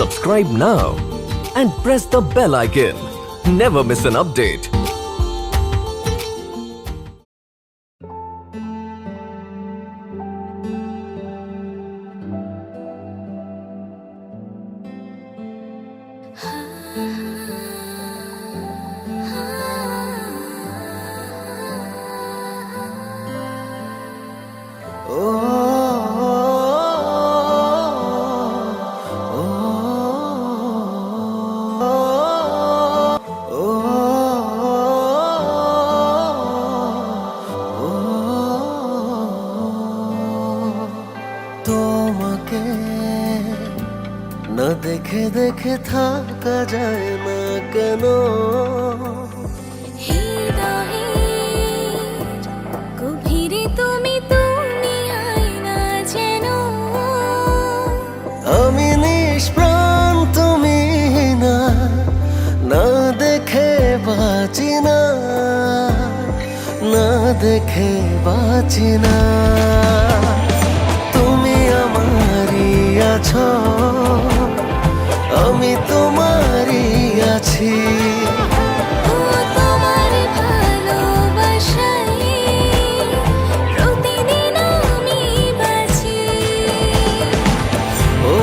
Subscribe now and press the bell icon. Never miss an update. তোমাকে না দেখে দেখে থাকা যায় না কেন? গভীরে তুমি তুমি আয়না যেন আমি নিষ্প্রাণ, তুমি না, না দেখে বাঁচি না, না দেখে বাঁচি না। তুমি আমারই আছো, আমি তোমারই আছি। তোমার ভালোবাসায় প্রতিদিন আমি বাঁচি। ও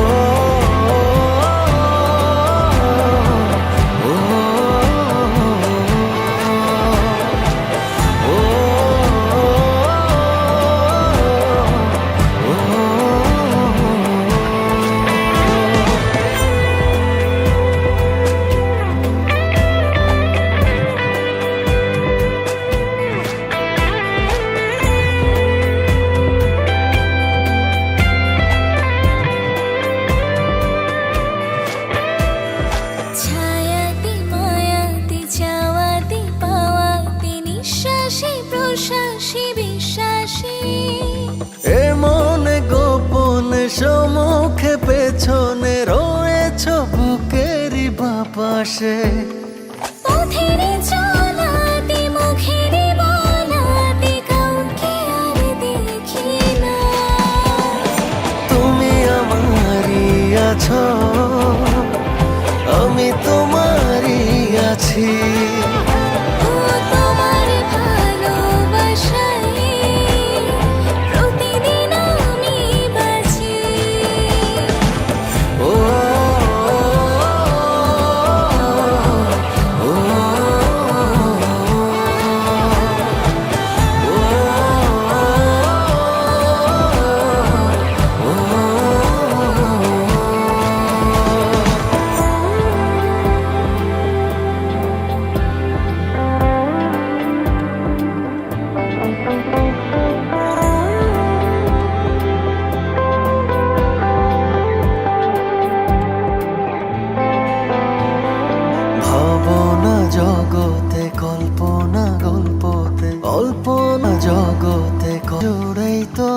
ও ছায়াতে মায়াতে চাওয়াতে পাওয়াতে নিঃশ্বাসে প্রশ্বাসে বিশ্বাসে এ মনে গোপনে সম্মুখে পেছনে রয়েছ বুকেরই বাপাশে। পথের চলাতে মুখের বলাতে কাউকে আর দেখি না। তুমি আমারই আছো, আমি তোমারই আছি। তোমার ভালোবাসায় প্রতিদিন আমি বাঁচি। ও ও ভাবনা জগতে কল্পনা গল্পতে অল্পনা জগতে জুড়েই তো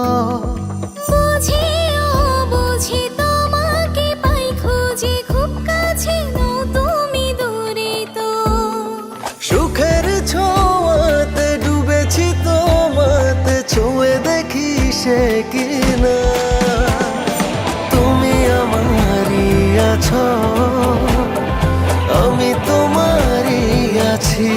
বুঝিও বুঝি তোমাকে পাই খুঁজি, খুব কাছে নও তুমি দূরে তো। সুখের ছোঁয়াতে ডুবেছি তোমাতে, ছুঁয়ে দেখি সে কিনা। তুমি আমারই আছো, আমি তোমারই আছি।